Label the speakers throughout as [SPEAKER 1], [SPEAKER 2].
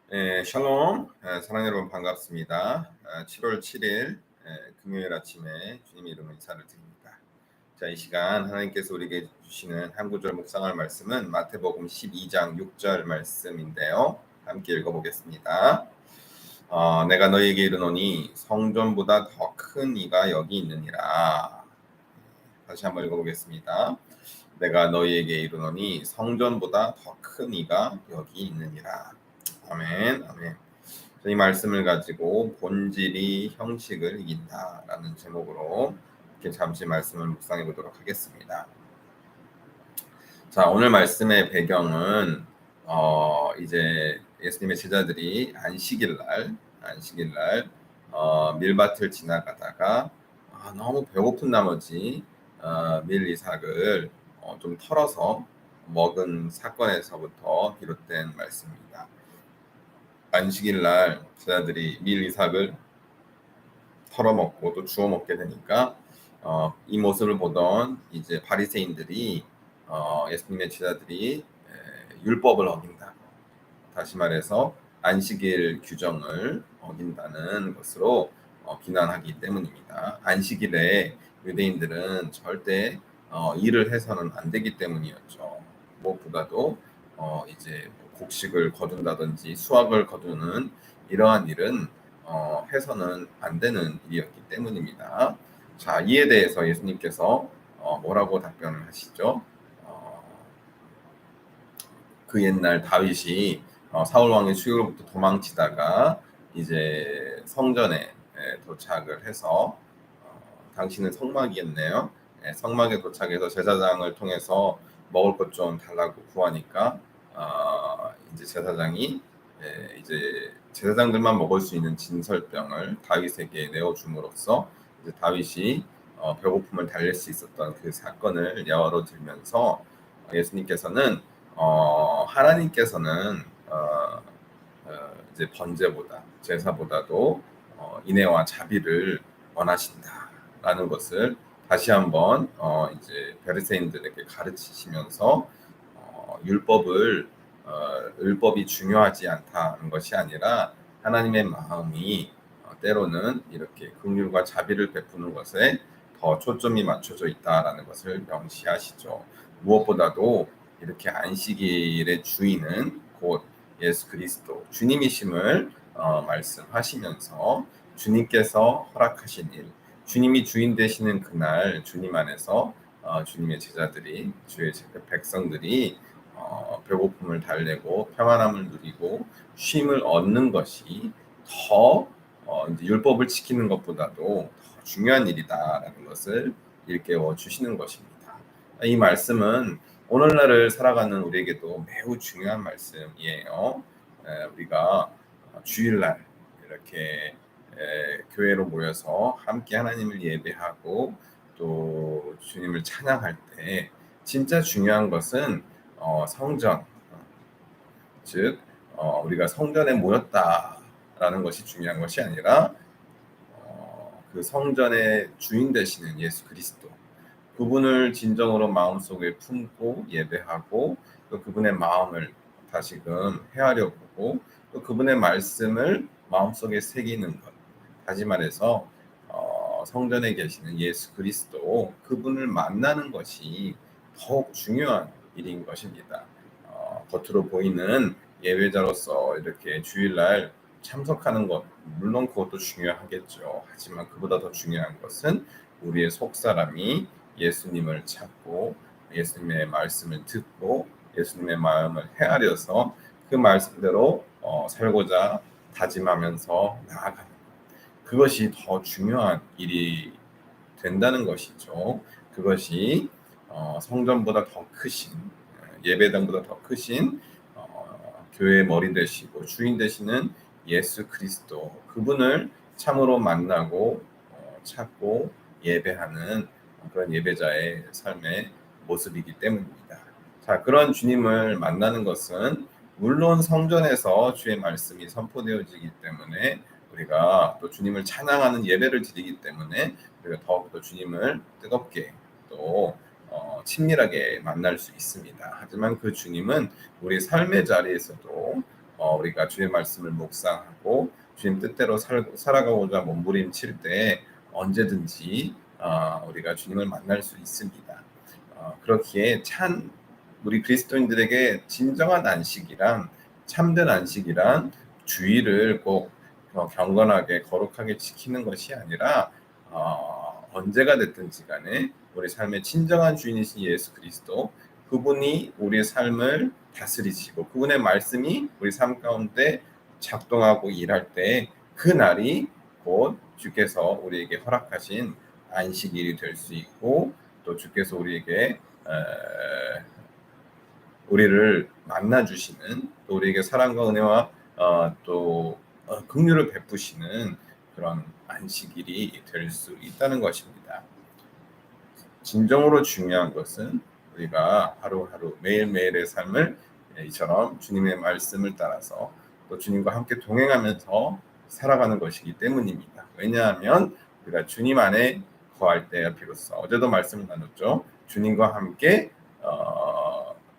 [SPEAKER 1] 샬롬. 사랑하는 여러분 반갑습니다. 7월 7일 금요일 아침에 주님의 이름으로 인사를 드립니다. 자, 이 시간 하나님께서 우리에게 주시는 한 구절 묵상할 말씀은 마태복음 12장 6절 말씀인데요. 함께 읽어보겠습니다. 내가 너희에게 이르노니 성전보다 더 큰 이가 여기 있느니라. 다시 한번 읽어보겠습니다. 내가 너희에게 이르노니 성전보다 더 큰 이가 여기 있느니라. 아멘, 아멘. 이 말씀을 가지고 본질이 형식을 이긴다라는 제목으로 이렇게 잠시 말씀을 묵상해 보도록 하겠습니다. 자, 오늘 말씀의 배경은 이제 예수님의 제자들이 안식일날 밀밭을 지나가다가 너무 배고픈 나머지 밀 이삭을 좀 털어서 먹은 사건에서부터 비롯된 말씀입니다. 안식일날 제자들이 밀 이삭을 털어먹고 또 주워 먹게 되니까 이 모습을 보던 이제 바리새인들이 예수님의 제자들이 율법을 어긴다, 다시 말해서 안식일 규정을 어긴다는 것으로 비난하기 때문입니다. 안식일에 유대인들은 절대 일을 해서는 안 되기 때문이었죠. 무엇보다도 이제 곡식을 거둔다든지 수확을 거두는 이러한 일은 해서는 안 되는 일이었기 때문입니다. 자, 이에 대해서 예수님께서 뭐라고 답변을 하시죠? 그 옛날 다윗이 사울 왕의 추격으로부터 도망치다가 이제 성전에 도착을 해서 당신은 성막이었네요. 성막에 도착해서 제사장을 통해서 먹을 것 좀 달라고 구하니까 이제 제사장이 이제 제사장들만 먹을 수 있는 진설병을 다윗에게 내어줌으로써 이제 다윗이 배고픔을 달랠 수 있었던 그 사건을 예화로 들면서 예수님께서는 하나님께서는 이제 번제보다 제사보다도 인애와 자비를 원하신다라는 것을 다시 한번 이제 바리새인들에게 가르치시면서 율법이 중요하지 않다는 것이 아니라 하나님의 마음이 때로는 이렇게 긍휼과 자비를 베푸는 것에 더 초점이 맞춰져 있다라는 것을 명시하시죠. 무엇보다도 이렇게 안식일의 주인은 곧 예수 그리스도 주님이심을 말씀하시면서 주님께서 허락하신 일, 주님이 주인 되시는 그날 주님 안에서 주님의 제자들이, 주의 백성들이 배고픔을 달래고 평안함을 누리고 쉼을 얻는 것이 더 이제 율법을 지키는 것보다도 더 중요한 일이다라는 것을 일깨워 주시는 것입니다. 이 말씀은 오늘날을 살아가는 우리에게도 매우 중요한 말씀이에요. 우리가 주일날 이렇게 교회로 모여서 함께 하나님을 예배하고 또 주님을 찬양할 때 진짜 중요한 것은 성전, 즉 우리가 성전에 모였다라는 것이 중요한 것이 아니라 그 성전의 주인 되시는 예수 그리스도, 그분을 진정으로 마음속에 품고 예배하고 또 그분의 마음을 다시금 헤아려 보고 또 그분의 말씀을 마음속에 새기는 것, 다시 말해서 성전에 계시는 예수 그리스도, 그분을 만나는 것이 더욱 중요한 일인 것입니다. 겉으로 보이는 예배자로서 이렇게 주일날 참석하는 것, 물론 그것도 중요하겠죠. 하지만 그보다 더 중요한 것은 우리의 속사람이 예수님을 찾고 예수님의 말씀을 듣고 예수님의 마음을 헤아려서 그 말씀대로 살고자 다짐하면서 나아가는 것, 그것이 더 중요한 일이 된다는 것이죠. 그것이 성전보다 더 크신, 예배당보다 더 크신 교회의 머리 되시고 주인 되시는 예수 그리스도, 그분을 참으로 만나고 찾고 예배하는 그런 예배자의 삶의 모습이기 때문입니다. 자, 그런 주님을 만나는 것은 물론 성전에서 주의 말씀이 선포되어지기 때문에 우리가 또 주님을 찬양하는 예배를 드리기 때문에 우리가 더욱더 주님을 뜨겁게 또 친밀하게 만날 수 있습니다. 하지만 그 주님은 우리 삶의 자리에서도 우리가 주의 말씀을 묵상하고 주님 뜻대로 살아가고자 몸부림칠 때 언제든지 우리가 주님을 만날 수 있습니다. 그렇기에 우리 그리스도인들에게 진정한 안식이란 참된 안식이란 주의를 꼭 경건하게 거룩하게 지키는 것이 아니라 언제가 됐든지 간에 우리 삶의 진정한 주인이신 예수 그리스도 그분이 우리의 삶을 다스리시고 그분의 말씀이 우리 삶 가운데 작동하고 일할 때 그 날이 곧 주께서 우리에게 허락하신 안식일이 될 수 있고 또 주께서 우리에게 우리를 만나 주시는 또 우리에게 사랑과 은혜와 또 긍휼을 베푸시는 그런 안식일이 될 수 있다는 것입니다. 진정으로 중요한 것은 우리가 하루하루 매일매일의 삶을 이처럼 주님의 말씀을 따라서 또 주님과 함께 동행하면서 살아가는 것이기 때문입니다. 왜냐하면 우리가 주님 안에 거할 때야 비로소 어제도 말씀을 나눴죠. 주님과 함께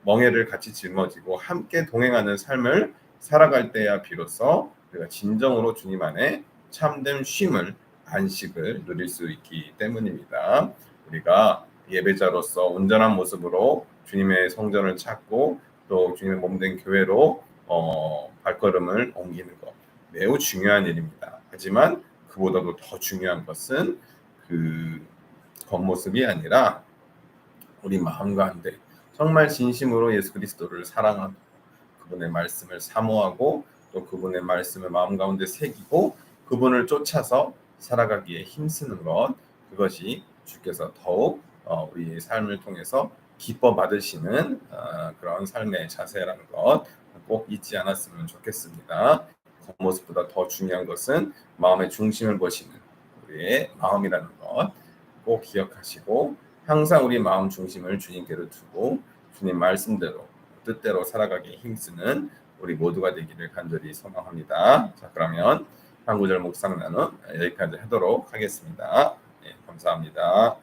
[SPEAKER 1] 멍에를 같이 짊어지고 함께 동행하는 삶을 살아갈 때야 비로소 우리가 진정으로 주님 안에 참된 쉼을 안식을 누릴 수 있기 때문입니다. 우리가 예배자로서 온전한 모습으로 주님의 성전을 찾고 또 주님의 몸된 교회로 발걸음을 옮기는 것 매우 중요한 일입니다. 하지만 그보다도 더 중요한 것은 그 겉모습이 아니라 우리 마음 가운데 정말 진심으로 예수 그리스도를 사랑하고 그분의 말씀을 사모하고 또 그분의 말씀을 마음 가운데 새기고 그분을 쫓아서 살아가기에 힘쓰는 것 그것이 주께서 더욱 우리의 삶을 통해서 기뻐 받으시는 그런 삶의 자세라는 것 꼭 잊지 않았으면 좋겠습니다. 겉모습보다 더 중요한 것은 마음의 중심을 보시는 우리의 마음이라는 것 꼭 기억하시고 항상 우리 마음 중심을 주님께로 두고 주님 말씀대로 뜻대로 살아가기에 힘쓰는 우리 모두가 되기를 간절히 소망합니다. 자, 그러면 한 구절 묵상 나눔 여기까지 하도록 하겠습니다. 네, 감사합니다.